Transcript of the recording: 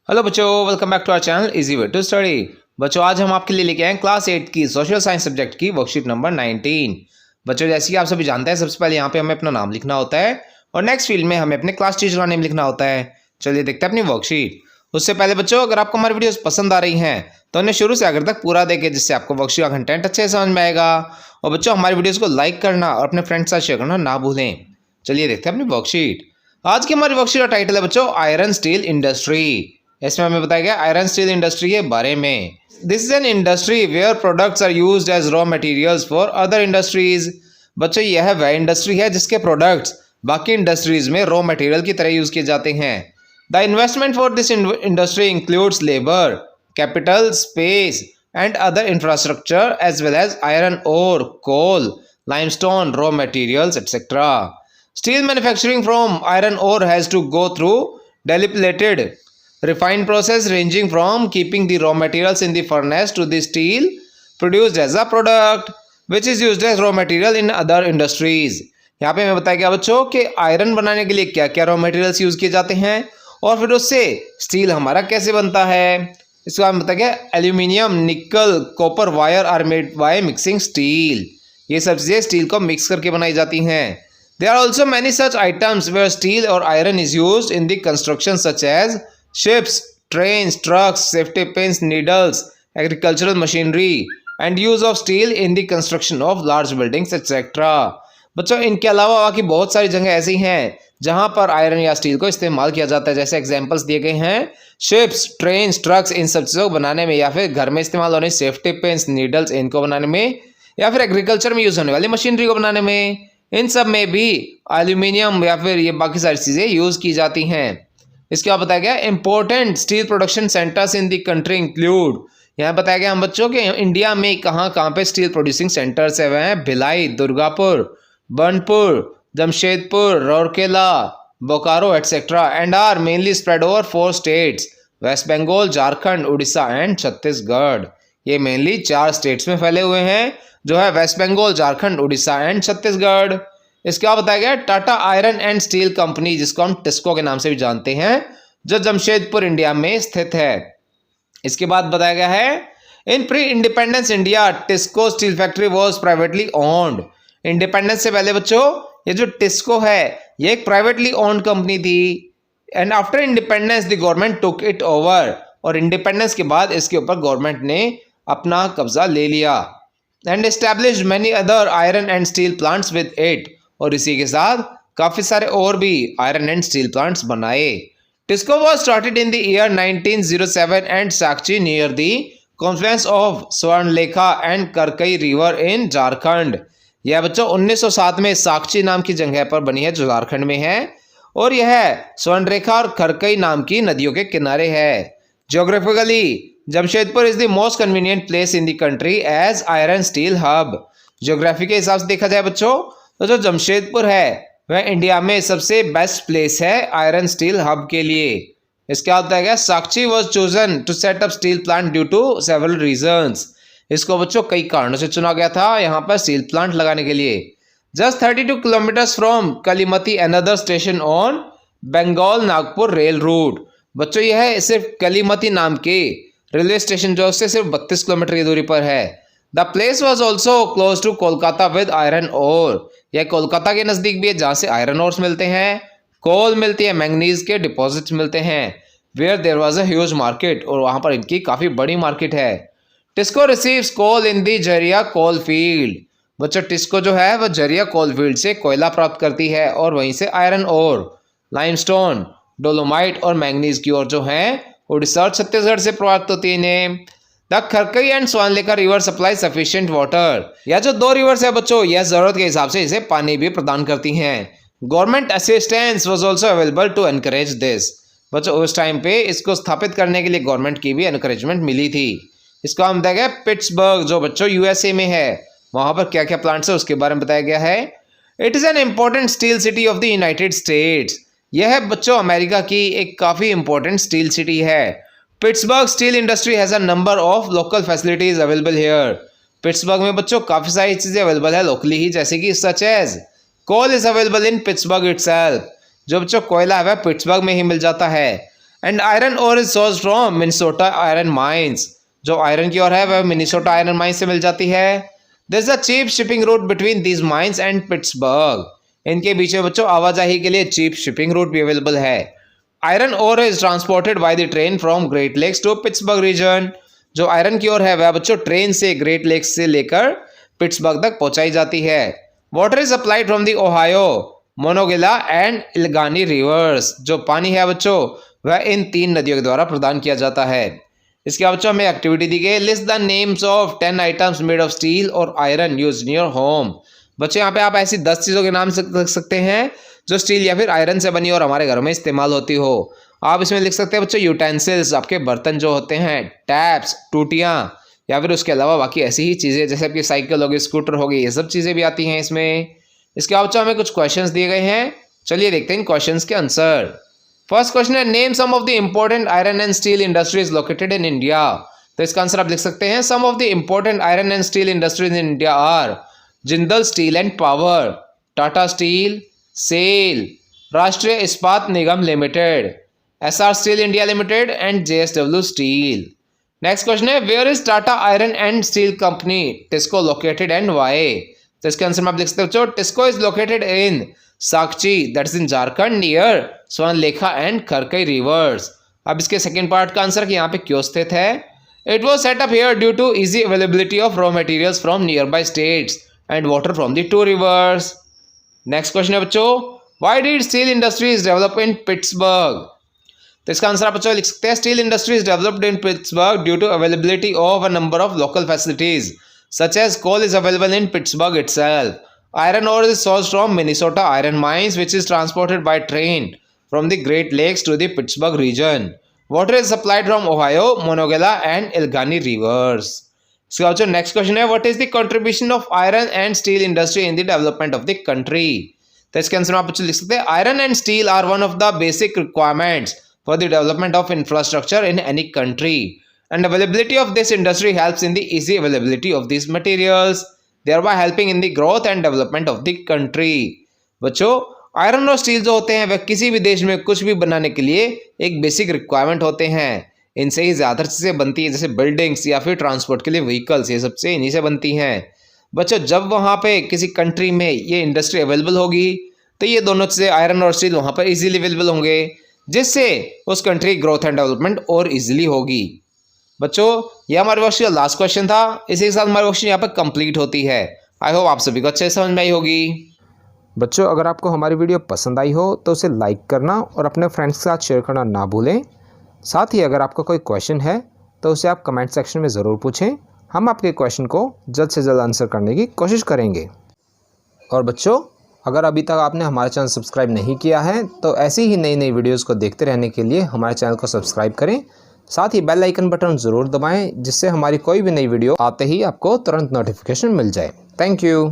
Hello बच्चों, welcome back to our channel easy way to study. बच्चों, आज हम आपके लिए लेके आए क्लास 8 की सोशल साइंस सब्जेक्ट की वर्कशीट नंबर 19। बच्चों, जैसे कि आप सभी जानते हैं, सबसे पहले यहाँ पे हमें अपना नाम लिखना होता है और नेक्स्ट फील्ड में हमें अपने क्लास टीचर का नेम लिखना होता है। चलिए देखते हैं अपनी वर्कशीट। उससे पहले बच्चों, अगर आपको हमारी वीडियोस पसंद आ रही हैं तो उन्हें शुरू से आखिर तक पूरा देखें, जिससे आपको वर्कशीट का कंटेंट अच्छे से समझ में आएगा। और बच्चों, हमारी वीडियोस को लाइक करना और अपने फ्रेंड्स के साथ शेयर करना ना भूलें। चलिए देखते हैं अपनी वर्कशीट। आज की हमारी वर्कशीट का टाइटल है बच्चों आयरन स्टील इंडस्ट्री। इसमें हमें बताया गया आयरन स्टील इंडस्ट्री के बारे में। This is an industry where products are used as raw materials for other industries. बच्चों, यह वह इंडस्ट्री है जिसके प्रोडक्ट्स बाकी इंडस्ट्रीज में रॉ मटेरियल की तरह यूज किए जाते हैं। The investment for this industry includes labour, capital, space and other infrastructure as well as iron ore, coal, limestone, raw materials, etc. Steel manufacturing from iron ore has to go through dilapidated refined process ranging from keeping the raw materials in the furnace to the steel produced as a product which is used as raw material in other industries। यहाँ पे हमें बताया गया बच्चों कि iron बनाने के लिए क्या क्या रॉ मटेरियल्स यूज किए जाते हैं और फिर उससे स्टील हमारा कैसे बनता है। इसके बाद में बताया गया aluminium, nickel, copper wire are made by mixing steel. ये सब चीज़ें स्टील को मिक्स करके बनाई जाती हैं। There are also many such items where steel और iron is used in the construction such as ships, trains, trucks, safety pins, needles, agricultural machinery and use of steel in the construction of large buildings etcetera. बच्चों, इनके अलावा बाकी बहुत सारी जगह ऐसी हैं जहां पर आयरन या स्टील को इस्तेमाल किया जाता है। जैसे एग्जांपल्स दिए गए हैं शिप्स, ट्रेन्स, ट्रक्स, इन सब चीज़ों को बनाने में, या फिर घर में इस्तेमाल होने सेफ्टी पिन्स, नीडल्स, इनको बनाने में, या फिर एग्रीकल्चर में यूज होने वाली मशीनरी को बनाने में। इन सब में भी एल्यूमिनियम या फिर ये बाकी सारी चीज़ें यूज की जाती हैं। इसके बाद बताया गया important steel production centres in the country include. यहाँ बताया गया हम बच्चों के इंडिया में कहाँ कहाँ पे स्टील प्रोड्यूसिंग सेंटर्स है। वह हैं Bhilai, Durgapur, Burnpur, Jamshedpur, Rourkela, Bokaro etcetera and are mainly spread over 4 states West Bengal, Jharkhand, Orissa and Chhattisgarh. ये मेनली 4 स्टेट्स में फैले हुए हैं, जो है वेस्ट बंगाल, झारखंड, उड़ीसा एंड छत्तीसगढ़। इसके बाद बताया गया Tata iron and steel company, जिसको हम टिस्को के नाम से भी जानते हैं, जो जमशेदपुर इंडिया में स्थित है। इसके बाद बताया गया है इन pre independence India TISCO steel factory was privately owned. Independence से पहले बच्चों ये जो टिस्को है ये एक प्राइवेटली ओन्ड कंपनी थी and after independence the government took it over. और इंडिपेंडेंस के बाद इसके ऊपर गवर्नमेंट ने अपना कब्जा ले लिया and established many other iron and steel plants with it. और इसी के साथ काफ़ी सारे और भी आयरन एंड स्टील प्लांट्स बनाए। TISCO was started in the year 1907 and Sakchi near the confluence of Swarnarekha and Kharkai river in Jharkhand. यह बच्चों 1907 में साक्षी नाम की जगह पर बनी है, जो झारखंड में है, और यह स्वर्णरेखा और खरकई नाम की नदियों के किनारे है। Geographically Jamshedpur is the most convenient place in the country as iron steel hub. Geography के हिसाब से देखा जाए बच्चों तो जो जमशेदपुर है वह इंडिया में सबसे बेस्ट प्लेस है आयरन स्टील हब के लिए। इसके बाद बताया गया Sakchi was chosen to set up steel plant due to several reasons. इसको बच्चों कई कारणों से चुना गया था यहाँ पर स्टील प्लांट लगाने के लिए। Just 32 kilometers from Kalimati another station on Bengal Nagpur rail route. बच्चों यह सिर्फ कलीमती नाम के रेलवे स्टेशन जो उससे सिर्फ 32 किलोमीटर की दूरी पर है। The place was also close to Kolkata with iron ore. यह कोलकाता के नज़दीक भी है, जहाँ से आयरन ओर्स मिलते हैं, कोल मिलती है, मैंगनीज के डिपॉजिट्स मिलते हैं। Where there was a huge market, और वहाँ पर इनकी काफ़ी बड़ी मार्केट है। टिस्को रिसीव्स कोल इन दी जरिया कोल फील्ड। बच्चों टिस्को जो है वह जरिया कोल फील्ड से कोयला प्राप्त करती है और वहीं से आयरन ओर, लाइमस्टोन, डोलोमाइट और मैंगनीज की ओर जो है उड़ीसा और छत्तीसगढ़ से प्राप्त होती है इन्हें। The Kharkai and Swarnarekha river supply sufficient water. यह जो 2 रिवर्स है बच्चों यह जरूरत के हिसाब से इसे पानी भी प्रदान करती हैं। Government assistance was also available to encourage this. बच्चों उस टाइम पे इसको स्थापित करने के लिए गवर्नमेंट की भी एनकरेजमेंट मिली थी। इसको हम बताया गया पिट्सबर्ग, जो बच्चों यूएसए में है, वहाँ पर क्या क्या प्लांट्स है उसके बारे में बताया गया है। It is an important steel city of the United states. यह बच्चों अमेरिका की एक काफ़ी इंपॉर्टेंट स्टील सिटी है। Pittsburgh steel industry has a number of local facilities available here. Pittsburgh में बच्चों काफ़ी सारी चीज़ें अवेलेबल है लोकली ही, जैसे कि such as coal is available in Pittsburgh itself. जो बच्चों कोयला है वह पिट्सबर्ग में ही मिल जाता है। And iron ore is sourced from Minnesota iron mines. जो आयरन की ओर है वह मिनेसोटा आयरन माइंस से मिल जाती है। There is a cheap shipping route between these mines and Pittsburgh. इनके बीच में बच्चों आवाजाही के लिए चीप शिपिंग रूट भी अवेलेबल है। Iron ore is transported by the train from Great Lakes to Pittsburgh region. जो आयरन की ओर है वह बच्चों ट्रेन से ग्रेट लेक्स से लेकर पिट्सबर्ग तक पहुंचाई जाती है। Water is supplied from the Ohio, Monongahela and Allegheny rivers. जो पानी है बच्चों वह इन 3 नदियों के द्वारा प्रदान किया जाता है। इसके बाद बच्चों हमें एक्टिविटी दी गई, list the names of 10 items made of steel और iron used in your home. बच्चों यहाँ पे आप ऐसी 10 चीज़ों के नाम रख सकते हैं जो स्टील या फिर आयरन से बनी और हमारे घर में इस्तेमाल होती हो। आप इसमें लिख सकते हैं बच्चों यूटेंसिल्स, आपके बर्तन जो होते हैं, टैप्स, टूटियाँ, या फिर उसके अलावा बाकी ऐसी ही चीज़ें जैसे आपकी साइकिल होगी, स्कूटर होगी, ये सब चीज़ें भी आती हैं इसमें। इसके बाद बच्चों हमें कुछ क्वेश्चंस दिए गए हैं, चलिए देखते हैं इन क्वेश्चंस के आंसर। फर्स्ट क्वेश्चन है, name some of the important iron and steel industries located in India. तो इसका आंसर आप लिख सकते हैं, some of the important iron and steel industries in India are Jindal steel and power, Tata steel, SAIL, Rashtriya Ispat Nigam limited, Essar steel India limited and JSW steel. Next question है, where is Tata iron and steel company TISCO located and why. तो इसके answer में आप लिख सकते हो, TISCO is located in Sakchi, that is in Jharkhand near Swarnarekha and Kharkai rivers. अब इसके सेकंड पार्ट का आंसर कि यहाँ पे क्यों स्थित है। It was set up here due to easy availability of raw materials from nearby states and water from the 2 rivers. Next question है बच्चों, why did steel industries develop in Pittsburgh. तो इसका आंसर आप बच्चों लिख सकते हैं, steel industries developed in Pittsburgh due to availability of a number of local facilities such as coal is available in Pittsburgh itself. Iron ore is sourced from Minnesota iron mines, which is transported by train from the Great Lakes to the Pittsburgh region. Water is supplied from Ohio, Monongahela, and Allegheny rivers. So, next question है, what is the contribution of iron and steel industry in the development of the country? तो इसके answer में आप लिख सकते हैं, iron and steel are one of the basic requirements for the development of infrastructure in any country, and availability of this industry helps in the easy availability of these materials, thereby helping in the growth and development of the country. बच्चों iron और steel जो होते हैं वह किसी भी देश में कुछ भी बनाने के लिए एक बेसिक रिक्वायरमेंट होते हैं। इनसे ही ज़्यादातर चीज़ें बनती हैं, जैसे बिल्डिंग्स या फिर ट्रांसपोर्ट के लिए व्हीकल्स, ये सबसे इन्हीं से बनती हैं। बच्चों जब वहाँ पे किसी कंट्री में ये इंडस्ट्री अवेलेबल होगी तो ये दोनों चीज़ें आयरन और स्टील वहाँ पर ईजिली अवेलेबल होंगे, जिससे उस कंट्री की ग्रोथ एंड डेवलपमेंट और ईजिली होगी। बच्चों ये हमारे वर्कशीट का लास्ट क्वेश्चन था, इसी के साथ हमारी वर्कशीट यहाँ पर कंप्लीट होती है। आई होप आप सभी को अच्छे समझ में आई होगी। बच्चों अगर आपको हमारी वीडियो पसंद आई हो तो उसे लाइक करना और अपने फ्रेंड्स के साथ शेयर करना ना भूलें। साथ ही अगर आपका कोई क्वेश्चन है तो उसे आप कमेंट सेक्शन में ज़रूर पूछें, हम आपके क्वेश्चन को जल्द से जल्द आंसर करने की कोशिश करेंगे। और बच्चों अगर अभी तक आपने हमारा चैनल सब्सक्राइब नहीं किया है तो ऐसी ही नई नई वीडियोज़ को देखते रहने के लिए हमारे चैनल को सब्सक्राइब करें, साथ ही बेल आइकन बटन ज़रूर दबाएं, जिससे हमारी कोई भी नई वीडियो आते ही आपको तुरंत नोटिफिकेशन मिल जाए। Thank you.